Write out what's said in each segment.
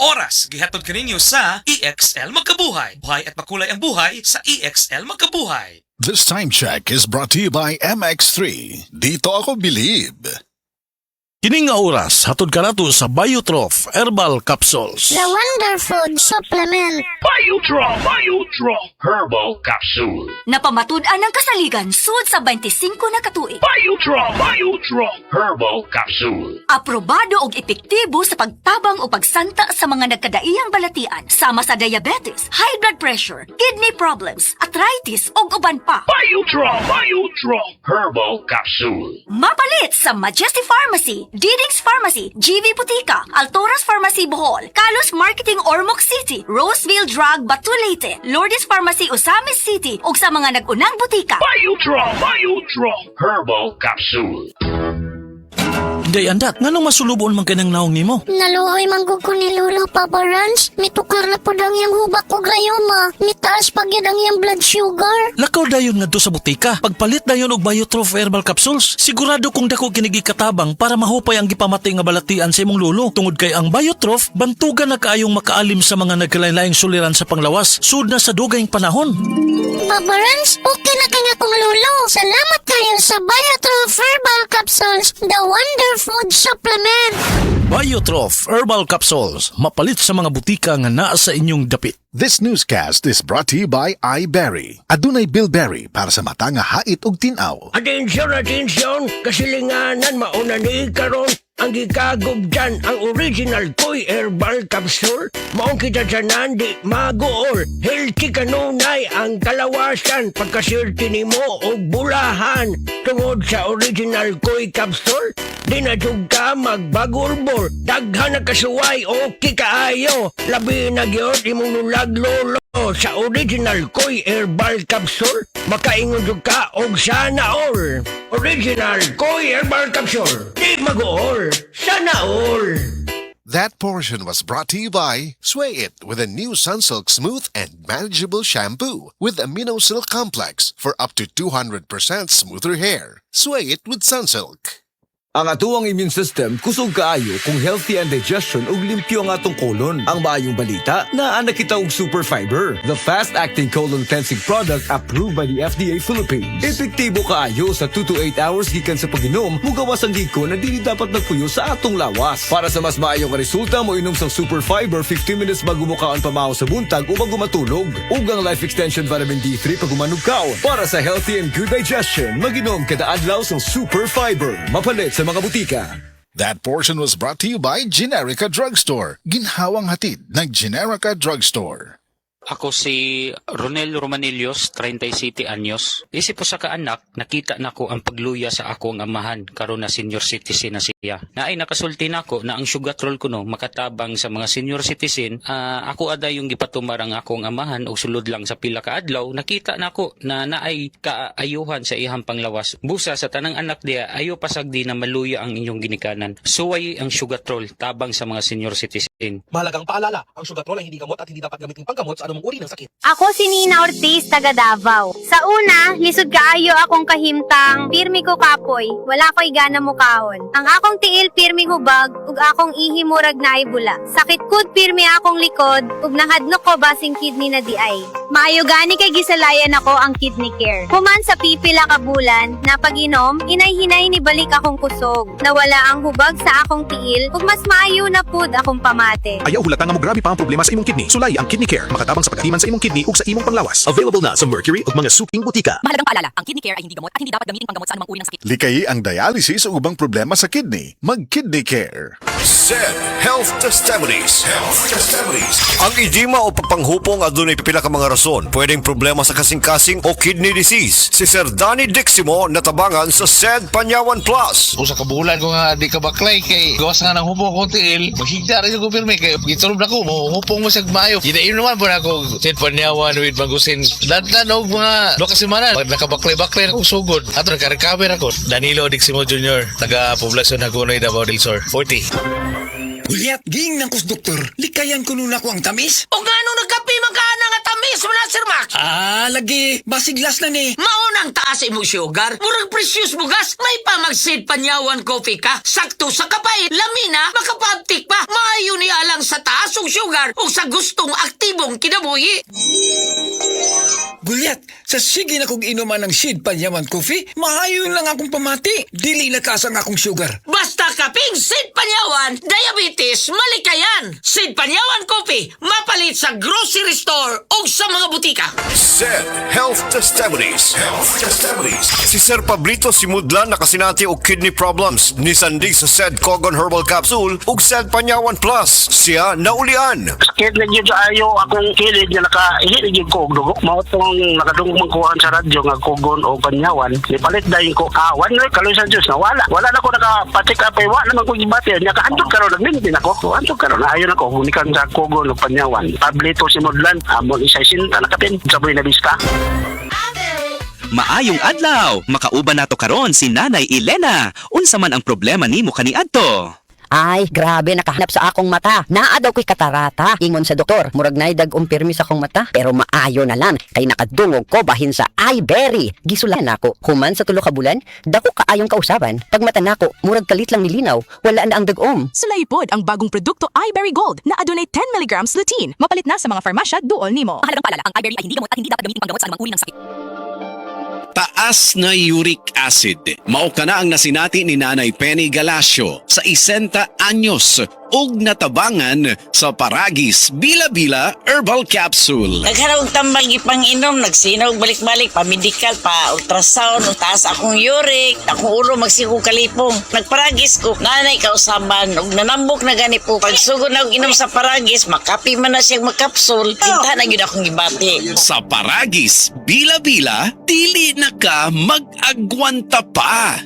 oras. Gihatod kaninyo sa EXL Magkabuhay. Buhay at makulay ang buhay sa EXL Magkabuhay. This time check is brought to you by MX3. Dito ako believe. Kining nga oras, hatod ka nato sa Biotrof Herbal Capsules. The Wonder Food Supplement. Biotrop Herbal Capsule. Napamatud-an ang kasaligan sud sa 25 na katuig. Biotrop Herbal Capsule. Aprobado og epektibo sa pagtabang o pagsanta sa mga nagkadaiyang balatian sama sa diabetes, high blood pressure, kidney problems, arthritis ug uban pa. Biotrop Herbal Capsule. Mapalit sa Majesty Pharmacy, Diding's Pharmacy, GV Putika, Altoras Pharmacy Bohol, Kalos Marketing Ormoc City, Roseville Drug Batulete, Lourdes Pharmacy Osamis City ug sa mga nag-unang butika. Biotrop Herbal Capsule. Day andat, nganong masulubon man kanang naong nimo? Naluoy manggug ko ni Lolo, Papa Rans. Mitukar na po daw yung hubak ko grayoma. Mitaas pag yan ang yung blood sugar. Lakaw dayon ngadto sa butika. Pagpalit dayon og Biotrof Herbal Capsules, sigurado kung dako kinigi katabang para mahupay ang gipamatay nga balatian sa imong lulo. Tungod kay ang Biotrof, bantugan na kaayong makaalim sa mga nagkalain-laing suliran sa panglawas, sud na sa dugayng panahon. Papa Rans, okay na kaya kong Lolo. Salamat kayo sa Biotrof Herbal Capsules, the Wonder Food Supplement. Biotrof Herbal Capsules, mapalit sa mga butika nga naa sa inyong dapit. This newscast is brought to you by iBerry. Adunay Bilberry para sa mata nga hait ug tinaw. Atensyon, kasilinganan mauna ni karon ang gikagog dyan ang original Koy Herbal Capsule. Maong kita dyanan di magool, healthy kanunay ang kalawasan pagkasirti nimo o bulahan. Tungod sa original Koy Capsule, di na jud ka magbagurbor, daghan na kasuway o kikaayo. Labi na gyud imong nulaglolo sa original Koy Herbal Capsule, makaingon jud ka og sana all. Original Koy Herbal Capsule, di mag-all, sana all. That portion was brought to you by Sway It with a new Sunsilk Smooth and Manageable Shampoo with Amino Silk Complex for up to 200% smoother hair. Sway It with Sunsilk. Ang atuang immune system kusog kaayo kung healthy ang digestion ug limpyo ang atong colon. Ang maayong balita, naa na kita og super fiber, the fast-acting colon cleansing product approved by the FDA Philippines. Epektibo kaayo sa 2 to 8 hours gikan sa pag-inom, mugawas ang giko na dili dapat nagpuyo sa atong lawas. Para sa mas maayong resulta, mo inom sang super fiber 15 minutes bago mo kaon pamahaw sa buntag o bago matulog. Ug ang life extension vitamin D3 pag umanugkaw. Para sa healthy and good digestion, mag-inom kada adlaw sang super fiber. Mapalit sa mga butika. That portion was brought to you by Generica Drugstore. Ginhawang hatid ng Generica Drugstore. Ako si Ronel Romanillos, 37 anyos. Isip ko sa kaanak, nakita na ko ang pagluya sa akong amahan karon na senior citizen na siya. Naay nakasulti na ko na ang sugatrol ko no makatabang sa mga senior citizen. Ako ada yung gipatumar ang akong amahan o sulod lang sa pila ka adlaw. Nakita na ko na naay kaayuhan sa ihang panglawas. Busa sa tanang anak diya, ayo pasagdi na maluya ang inyong ginikanan. Suway ang sugatrol tabang sa mga senior citizen. Mahalagang paalala, ang sugatrol ay hindi gamot at hindi dapat gamitin panggamot sa anumang uri ng sakit. Ako si Nina Ortiz, taga Davao. Sa una, lisod kaayo akong kahimtang, pirmi ko kapoy, wala ko'y gana mukahon. Ang akong tiil pirmi hubag, ug akong ihi murag na bula. Sakit kud pirmi akong likod, ug nahadlok ko basing kidney na di ay. Maayo gani kay gisalayan ako ang kidney care. Human sa pipila ka bulan, na pag-inom, inay-hinay ni balik akong kusog. Nawala ang hubag sa akong tiil, ug mas maayo na pud akong pamate. Ayaw hulata nga mo grabe pa ang problema sa imong kidney. Sulay ang Kidney Care, makatabang sa pagatiman sa imong kidney ug sa imong panglawas. Available na sa Mercury ug mga suking butika. Mahalagang paalala, ang kidney care ay hindi gamot at hindi dapat gamitin panggamot sa anumang uri ng sakit. Likayi ang dialysis o ubang problema sa kidney. Mag-Kidney Care. SED Health Testimonies. Ang edema o pagpanghupong adunay pipila ka mga rason. Pwedeng problema sa kasing-kasing o kidney disease. Si Sir Danny Diximo natabangan sa SED Panyawan Plus. Usa ka bulan ko nga di ka baklay kay gawas nga ng hupong ko tiil. Maghigda rin ko pirmi kay gitulob na ko mo hupong mo sa mayo. Hindi naman po na ako SED Panyawan with Magusin. Dantan og mga 2 semana nakabaklay-baklay akong sugod. Ato naka-recover ako. Danilo Diximo Jr. taga Poblacion Hagonoy, Davao del Sur. 40. Uliat, ging ng kus doktor, likayan ko nun ako ang tamis. O nga nung nagkapi magkana nga tamis, Panis mo na, Sir Max. Lagi, basiglas na ni. Maunang taas imong sugar. Murag precious mo gas. May pa mag-seed panyawan coffee ka. Sakto sa kapay. Lamina, makapabtik pa. Maayo ni alang sa taas og sugar o sa gustong aktibong kinabuhi. Gulyat, sa sige na kong inuman ng Seed Panyaman Coffee, maayon lang akong pamati. Dili na kasang akong sugar. Basta kaping Seed Panyawan, diabetes, malikayan. Seed Panyawan Coffee, mapalit sa grocery store o sa mga butika. SED Health Testimonies. Health Testimonies. Si Sir Pablito Simudlan nakasinati og kidney problems ni sandig sa SED Cogon Herbal Capsule ug SED Panyawan Plus. Siya naulian. Sakit na yun ayo akong kilid nga nakahilig ko og dugo. Mao tong nakadungog kuhan sa radyo nga Cogon o Panyawan. Ipalit dayon ko kawan na kaloy sa Dios na wala. Wala na ko nakapatik up wa naman ko gibati. Nya kahandog karon nagmintin ako. Handog karon ayon ako unikan sa Cogon o Panyawan. Pablito Simudlan amon isa sinta nakapin sa Buena Vista. Maayong adlaw, makauban nato karon si Nanay Elena. Unsa man ang problema nimo kaniadto? Ay, grabe, nakahanap sa akong mata. Naa daw ko'y katarata. Ingon sa doktor, murag na dag umpirmi sa akong mata. Pero maayo na lang, kay nakadungog ko bahin sa iBerry. Gisulan ako, human sa 3 ka bulan, dako kaayong kausaban. Pag mata nako, murag kalit lang nilinaw, wala na ang dagom. Sulaypod ang bagong produkto iBerry Gold na adunay 10 mg lutein. Mapalit na sa mga farmasya duol nimo. Mahalagang paalala, ang iBerry ay hindi gamot at hindi dapat gamitin panggamot sa anumang uri ng sakit. Taas na uric acid. Mao kana ang nasinati ni Nanay Penny Galasio sa 60 anyos ug natabangan sa Paragis Bila-Bila Herbal Capsule. Nagharog tambang ipang-inom, nagsinaw balik-balik, pa-medical, pa-ultrasound, taas akong uric, akong ulo magsiku kalipong. Nagparagis ko, nanay kausaban, ug nanambok na gani po. Pagsugod na inom sa Paragis, makapi man na siyang magkapsul, kinta na yun akong gibati. Sa Paragis Bila-Bila, dili na ka mag-agwanta pa.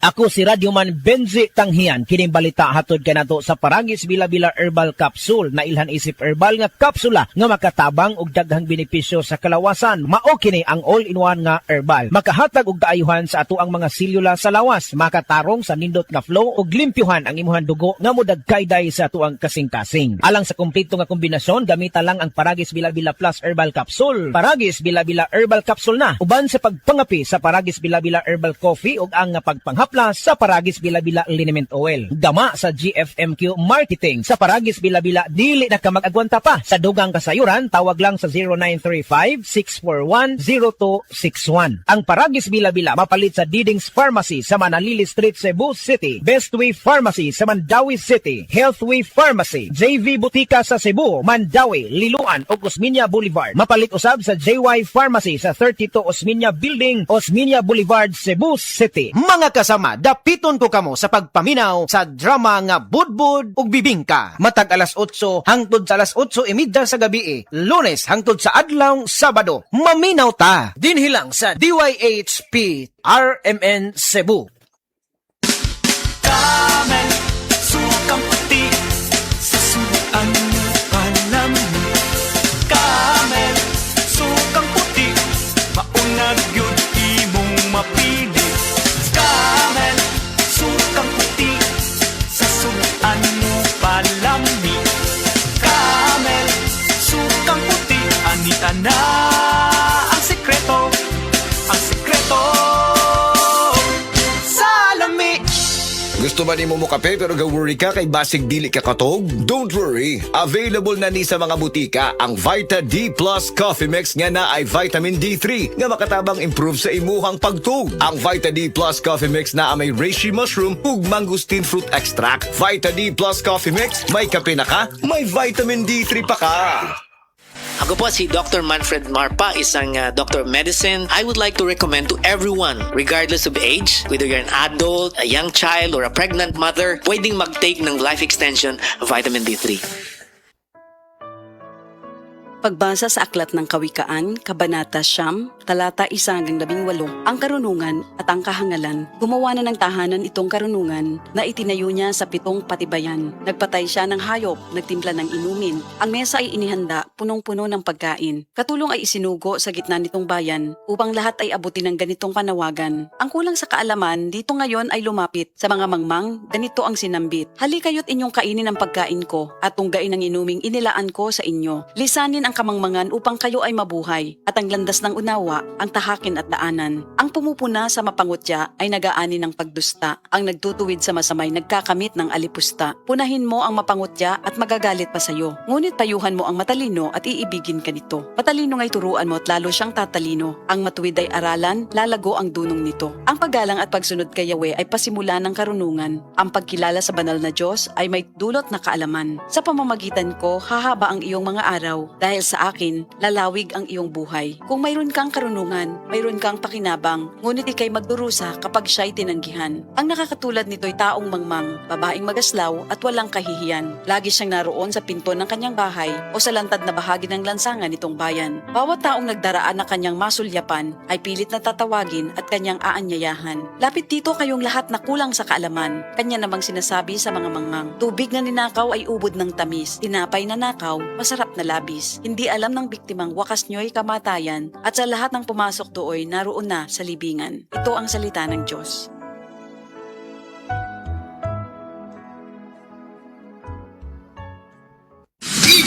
Ako si Radyoman Benzi Tanghian, kining balita hatod kanato sa Paragis Bila-Bila Herbal Capsule na ilhan isip herbal nga kapsula nga makatabang og daghang benepisyo sa kalawasan. Mao kini ang all-in-one nga herbal. Makahatag og kaayuhan sa ato ang mga selula sa lawas, makatarong sa nindot nga flow ug limpyuhan ang imuhang dugo nga modagkayday sa ato ang kasing-kasing. Alang sa kumpleto nga kombinasyon, gamita lang ang Paragis Bila-Bila Plus Herbal Capsule. Paragis Bila-Bila Herbal Capsule na uban sa pagpangapi sa Paragis Bila-Bila Herbal Coffee ug ang pagpanghap Plus sa Paragis Bila-Bila Liniment Oil. Dama sa GFMQ Marketing. Sa Paragis Bila-Bila, dili na ka mag-agwanta pa. Sa dugang kasayuran, tawag lang sa 0935-641-0261. Ang Paragis Bila-Bila mapalit sa Diding's Pharmacy sa Manalili Street, Cebu City. Bestway Pharmacy sa Mandawi City. Healthway Pharmacy. JV Butika sa Cebu, Mandawi, Liloan o Osmeña Boulevard. Mapalit usab sa JY Pharmacy sa 32 Osmeña Building, Osmeña Boulevard, Cebu City. Mga kasama, dapiton ko kamo sa pagpaminaw sa drama nga Budbud ug Bibingka. Matag alas 8 hangtod sa alas 8:30 sa gabi, Lunes hangtod sa adlaw Sabado. Maminaw ta dinhi lang sa DYHP RMN Cebu. Camel, sukang puti sa subuan alam mo. Camel, sukang puti maunag yun imong mapili. Camel, sukang puti sa subuan mo palami. Camel, sukang puti anita na ang sekreto sa lami. Gusto ba ni mo kape pero ga-worry ka kay basig dili ka katog? Don't worry! Available na ni sa mga butika ang Vita D Plus Coffee Mix nga na ay vitamin D3 nga makatabang improve sa imuhang pagtug. Ang Vita D Plus Coffee Mix na may reishi mushroom ug mangosteen fruit extract. Vita D Plus Coffee Mix, may kape na ka, may vitamin D3 pa ka! Ako po si Dr. Manfred Marpa, isang Doctor of Medicine. I would like to recommend to everyone, regardless of age, whether you're an adult, a young child, or a pregnant mother, pwedeng mag-take ng life extension vitamin D3. Pagbasa sa Aklat ng Kawikaan, Kabanata 9, talata 1-18, ang karunungan at ang kahangalan. Gumawa na ng tahanan itong karunungan na itinayo niya sa 7 patibayan. Nagpatay siya ng hayop, nagtimpla ng inumin. Ang mesa ay inihanda, punong-puno ng pagkain. Katulong ay isinugo sa gitna nitong bayan upang lahat ay abutin ng ganitong panawagan. Ang kulang sa kaalaman, dito ngayon ay lumapit. Sa mga mangmang, ganito ang sinambit. Hali kayo't inyong kainin ang pagkain ko at tunggain ang inuming inilaan ko sa inyo. Lisanin ang ang kamangmangan upang kayo ay mabuhay, at ang landas ng unawa ang tahakin at daanan. Ang pumupuna sa mapangutya ay nagaani ng pagdusta. Ang nagtutuwid sa masamay nagkakamit ng alipusta. Punahin mo ang mapangutya at magagalit pa sayo. Ngunit payuhan mo ang matalino at iibigin ka nito. Matalino nga'y turuan mo at lalo siyang tatalino. Ang matuwid ay aralan, lalago ang dunong nito. Ang paggalang at pagsunod kay Yahweh ay pasimula ng karunungan. Ang pagkilala sa banal na Diyos ay may dulot na kaalaman. Sa pamamagitan ko, hahaba ang iyong mga araw. Dahil sa akin, lalawig ang iyong buhay. Kung mayroon kang karunungan, mayroon kang pakinabang, ngunit ikay magdurusa kapag siya'y tinanggihan. Ang nakakatulad nito'y taong mangmang, babaeng magaslaw at walang kahihiyan. Lagi siyang naroon sa pinto ng kanyang bahay o sa lantad na bahagi ng lansangan nitong bayan. Bawat taong nagdaraan na kanyang masulyapan ay pilit na tatawagin at kanyang aanyayahan. Lapit dito kayong lahat na kulang sa kaalaman. Kanya namang sinasabi sa mga mangmang, tubig na ninakaw ay ubod ng tamis, tinapay na nakaw, masarap na labis. Hindi alam ng biktimang wakas nyo'y kamatayan at sa lahat ng pumasok dooy naroon na sa libingan. Ito ang salita ng Diyos.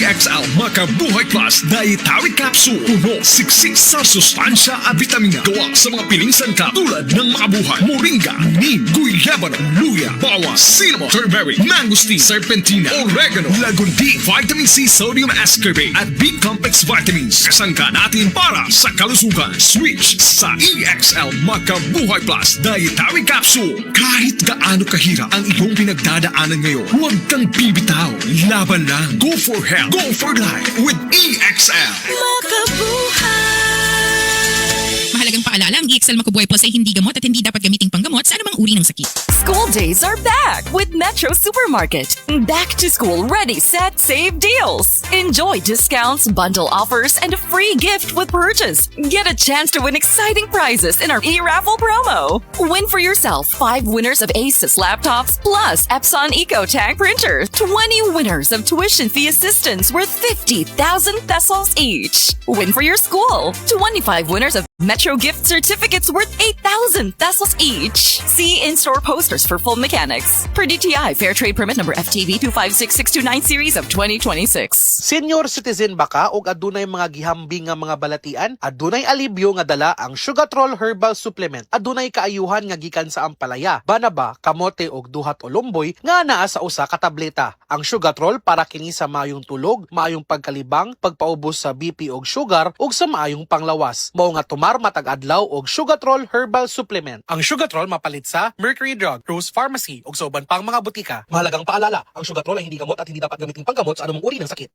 EXL Makabuhay Plus Dietary Capsule. Puno, siksik sa sustansya at vitamina. Gawa sa mga piling sangkap tulad ng makabuhay, moringa, neem, guyabano, luya, bawas, cinnamon, turmeric, mangosteen, serpentina, oregano, lagundi, vitamin C, sodium ascorbate at B-complex vitamins. Kasangka natin para sa kalusugan. Switch sa EXL Makabuhay Plus Dietary Capsule. Kahit gaano kahirap ang iyong pinagdadaanan ngayon, huwag kang bibitaw. Laban lang. Go for health. Go for life with EXL. Mahalagang paalala, ang EXL Makabuhay Plus ay hindi gamot at hindi dapat gamiting panggamot sa anumang uri ng sakit. School days are back with Metro Supermarket. Back to school ready, set, save deals. Enjoy discounts, bundle offers, and a free gift with purchase. Get a chance to win exciting prizes in our e-raffle promo. Win for yourself 5 winners of Asus laptops plus Epson EcoTag printer. 20 winners of tuition fee assistance worth 50,000 pesos each. Win for your school 25 winners of Metro gift certificates worth 8,000 pesos each. See in-store posters for full mechanics. Per DTI Fair Trade Permit number FTV 256629 series of 2026. Senior citizen ba ka o adunay mga gihambing nga mga balatian? Adunay alibyo nga dala ang Sugatrol Herbal Supplement. Adunay kaayuhan nga gikan sa ampalaya, banaba, kamote og duhat o lumboy nga naa sa usa ka tableta. Ang Sugatrol para kini sa maayong tulog, maayong pagkalibang, pagpaubos sa BP og sugar ug sa maayong panglawas. Mao nga tumar matag adlaw og Sugatrol Herbal Supplement. Ang Sugatrol mapalit sa Mercury Drug, Rose Pharmacy ug sa uban pang mga butika. Mahalagang paalala, ang Sugatrol ay hindi gamot at hindi dapat gamitin panggamot sa anumang uri ng sakit.